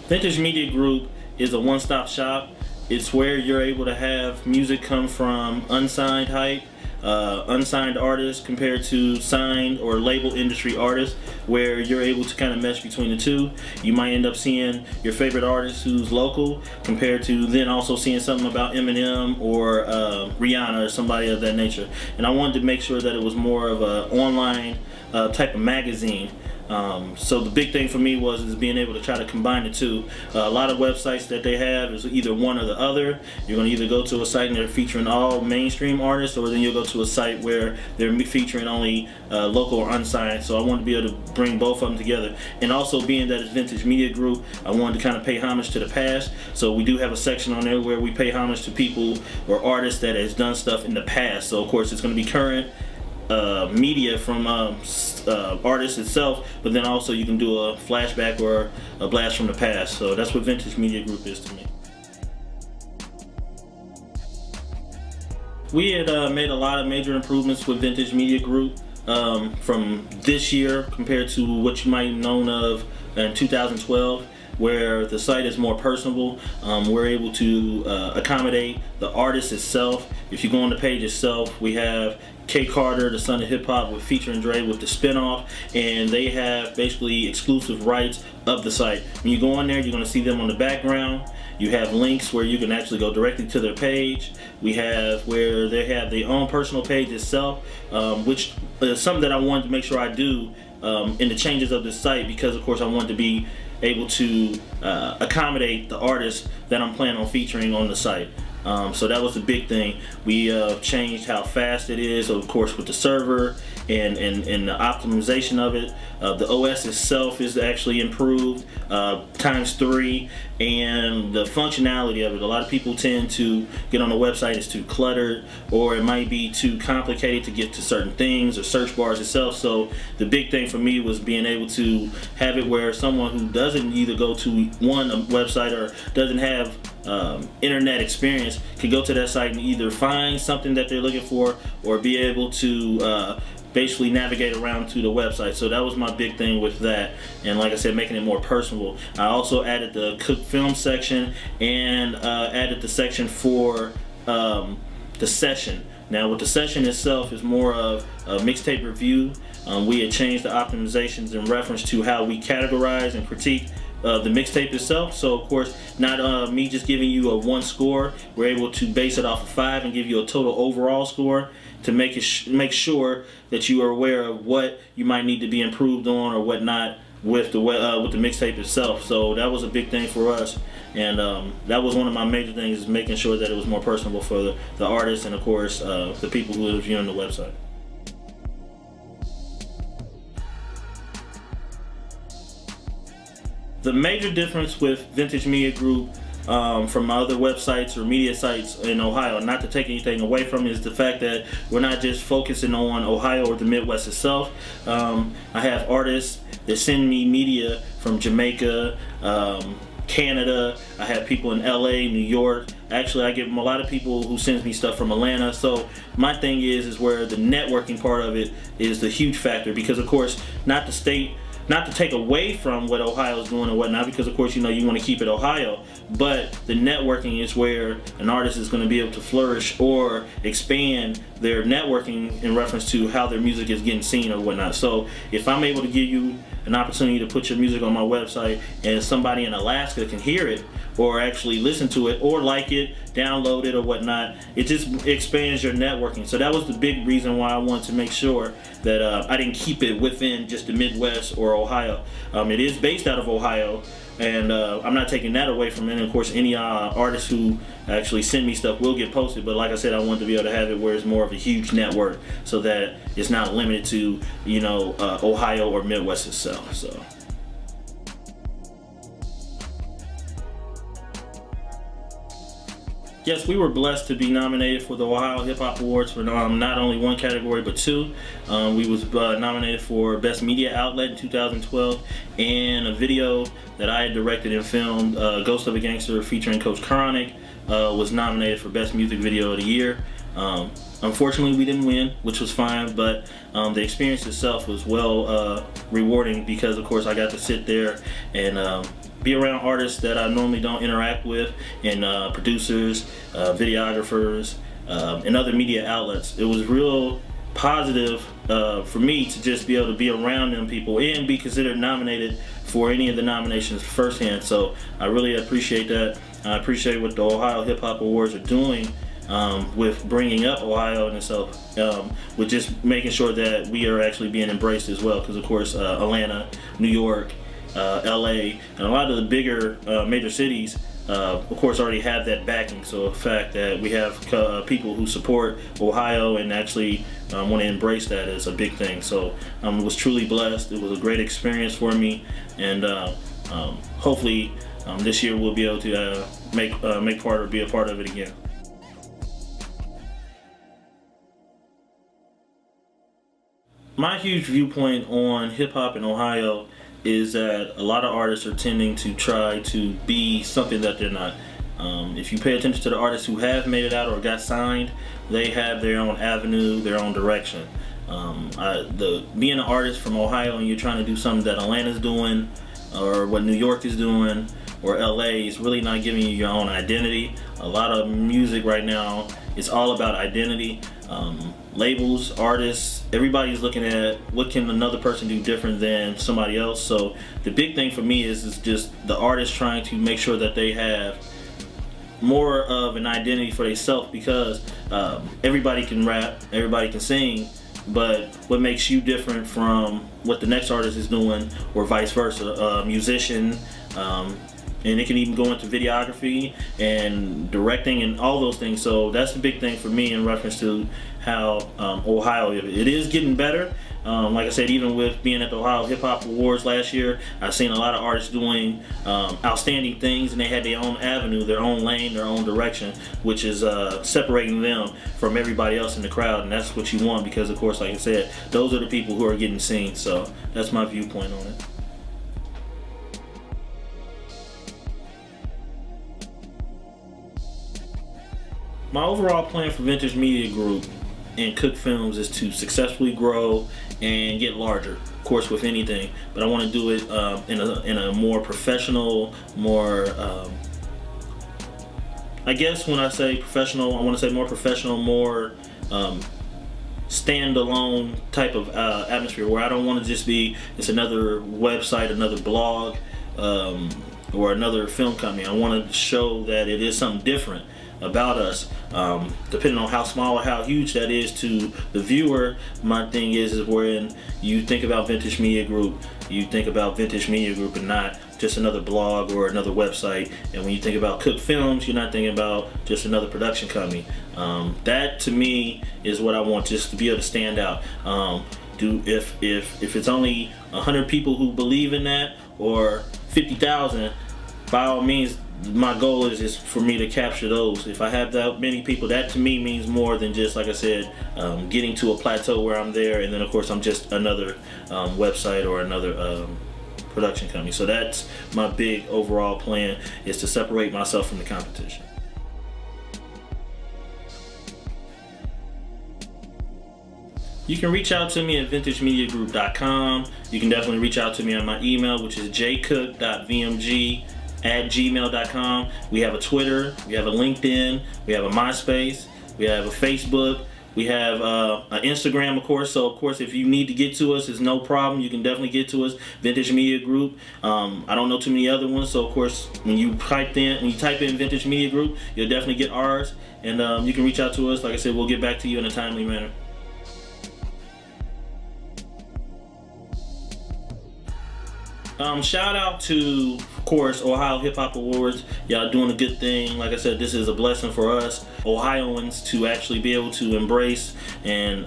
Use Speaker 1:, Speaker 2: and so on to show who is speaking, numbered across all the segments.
Speaker 1: Vintage Media Group is a one-stop shop. It's where you're able to have music come from unsigned hype, unsigned artists compared to signed or label industry artists, where you're able to kind of mesh between the two. You might end up seeing your favorite artist who's local compared to then also seeing something about Eminem or Rihanna or somebody of that nature. And I wanted to make sure that it was more of an online type of magazine. So the big thing for me was being able to try to combine the two. A lot of websites that they have is either one or the other. You're going to either go to a site and they're featuring all mainstream artists, or then you'll go to a site where they're featuring only local or unsigned. So I wanted to be able to bring both of them together. And also, being that it's Vintage Media Group, I wanted to kind of pay homage to the past. So we do have a section on there where we pay homage to people or artists that has done stuff in the past. So of course it's going to be current media from artists itself, but then also you can do a flashback or a blast from the past. So that's what Vintage Media Group is to me. We had made a lot of major improvements with Vintage Media Group from this year compared to what you might have known of in 2012, where the site is more personable. We're able to accommodate the artist itself. If you go on the page itself, we have K Carter, the Son of Hip Hop, with featuring Dre with the spinoff, and they have basically exclusive rights of the site. When you go on there, you're going to see them on the background. You have links where you can actually go directly to their page. We have where they have their own personal page itself, which is something that I wanted to make sure I do in the changes of this site, because of course I wanted to be able to accommodate the artists that I'm planning on featuring on the site. So that was the big thing. We changed how fast it is, of course, with the server and the optimization of it. The OS itself is actually improved ×3, and the functionality of it. A lot of people tend to get on the website, it's too cluttered, or it might be too complicated to get to certain things, or search bars itself. So the big thing for me was being able to have it where someone who doesn't either go to one website or doesn't have internet experience can go to that site and either find something that they're looking for, or be able to basically navigate around to the website. So that was my big thing with that, and like I said, making it more personable. I also added the cook film section and added the section for the session. Now with the session itself is more of a mixtape review. We had changed the optimizations in reference to how we categorize and critique the mixtape itself. So of course, not me just giving you a 1 score. We're able to base it off of 5 and give you a total overall score to make sure that you are aware of what you might need to be improved on or whatnot with the mixtape itself. So that was a big thing for us, and that was one of my major things, is making sure that it was more personable for the artists and of course the people who are viewing the website. The major difference with Vintage Media Group from other websites or media sites in Ohio, not to take anything away from it, is the fact that we're not just focusing on Ohio or the Midwest itself. I have artists that send me media from Jamaica, Canada. I have people in LA, New York. Actually, I get a lot of people who sends me stuff from Atlanta. So my thing is where the networking part of it is the huge factor, because of course, not to take away from what Ohio is doing and whatnot, because of course, you know, you want to keep it Ohio, but the networking is where an artist is going to be able to flourish or expand their networking in reference to how their music is getting seen or whatnot. So if I'm able to give you an opportunity to put your music on my website, and somebody in Alaska can hear it or actually listen to it or like it, download it or whatnot, it just expands your networking. So that was the big reason why I wanted to make sure that I didn't keep it within just the Midwest or Ohio. It is based out of Ohio, and I'm not taking that away from it. And of course, any artists who actually send me stuff will get posted, but like I said, I wanted to be able to have it where it's more of a huge network, so that it's not limited to, you know, Ohio or Midwest itself. So yes, we were blessed to be nominated for the Ohio Hip Hop Awards for not only 1 category but 2. We was nominated for Best Media Outlet in 2012, and a video that I had directed and filmed, Ghost of a Gangster, featuring Coach Chronic, was nominated for Best Music Video of the Year. Unfortunately, we didn't win, which was fine, but the experience itself was well rewarding, because of course I got to sit there and be around artists that I normally don't interact with, and producers, videographers, and other media outlets. It was real positive for me to just be able to be around them people and be considered nominated for any of the nominations firsthand. So I really appreciate that. I appreciate what the Ohio Hip Hop Awards are doing with bringing up Ohio and itself, with just making sure that we are actually being embraced as well, because of course Atlanta, New York, LA, and a lot of the bigger major cities of course already have that backing. So the fact that we have people who support Ohio and actually want to embrace that is a big thing. So I was truly blessed. It was a great experience for me, and hopefully this year we'll be able to be a part of it again. My huge viewpoint on hip hop in Ohio is that a lot of artists are tending to try to be something that they're not. If you pay attention to the artists who have made it out or got signed, they have their own avenue, their own direction. Being an artist from Ohio and you're trying to do something that Atlanta's doing, or what New York is doing, or LA, is really not giving you your own identity. A lot of music right now is all about identity. Labels, artists, everybody's looking at what can another person do different than somebody else. So the big thing for me is just the artist trying to make sure that they have more of an identity for themselves, because everybody can rap, everybody can sing, but what makes you different from what the next artist is doing, or vice versa, a musician, and it can even go into videography and directing and all those things. So that's the big thing for me in reference to how Ohio, it is getting better. Like I said, even with being at the Ohio Hip Hop Awards last year, I've seen a lot of artists doing outstanding things, and they had their own avenue, their own lane, their own direction, which is separating them from everybody else in the crowd. And that's what you want, because of course, like I said, those are the people who are getting seen. So that's my viewpoint on it. My overall plan for Vintage Media Group and Cook Films is to successfully grow and get larger, of course, with anything, but I want to do it in a more professional, more I guess when I say professional, I want to say more professional, more standalone type of atmosphere, where I don't want to just be it's another website, another blog, or another film company. I want to show that it is something different about us, depending on how small or how huge that is to the viewer. My thing is when you think about Vintage Media Group, you think about Vintage Media Group and not just another blog or another website. And when you think about Cook Films, you're not thinking about just another production company. That to me is what I want, just to be able to stand out. If it's only 100 people who believe in that, or 50,000, by all means, my goal is for me to capture those. If I have that many people, that to me means more than just, like I said, getting to a plateau where I'm there, and then of course I'm just another website or another production company. So that's my big overall plan, is to separate myself from the competition. You can reach out to me at vintagemediagroup.com. You can definitely reach out to me on my email, which is jcook.vmg@gmail.com. We have a Twitter, we have a LinkedIn, we have a MySpace, we have a Facebook, we have an Instagram, of course. So of course, if you need to get to us, it's no problem. You can definitely get to us, Vintage Media Group. I don't know too many other ones, so of course, when you type in Vintage Media Group, you'll definitely get ours, and you can reach out to us. Like I said, we'll get back to you in a timely manner. Shout out to, of course, Ohio Hip Hop Awards. Y'all doing a good thing. Like I said, this is a blessing for us Ohioans to actually be able to embrace and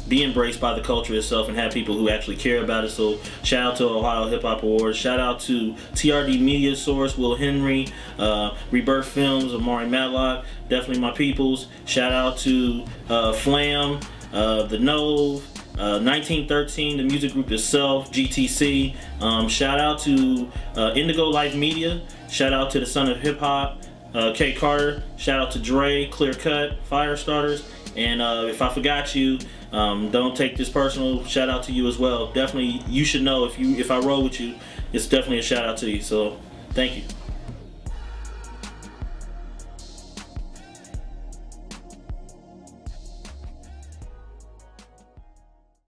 Speaker 1: be embraced by the culture itself, and have people who actually care about it. So shout out to Ohio Hip Hop Awards. Shout out to TRD Media Source, Will Henry, Rebirth Films, Amari Matlock, definitely my peoples. Shout out to Flam, The Nove, 1913, the music group itself, GTC. Shout out to Indigo Life Media. Shout out to the Son of Hip Hop, K Carter. Shout out to Dre, Clear Cut, Fire Starters. And if I forgot you, don't take this personal. Shout out to you as well. Definitely, you should know if I roll with you, it's definitely a shout out to you. So Thank you.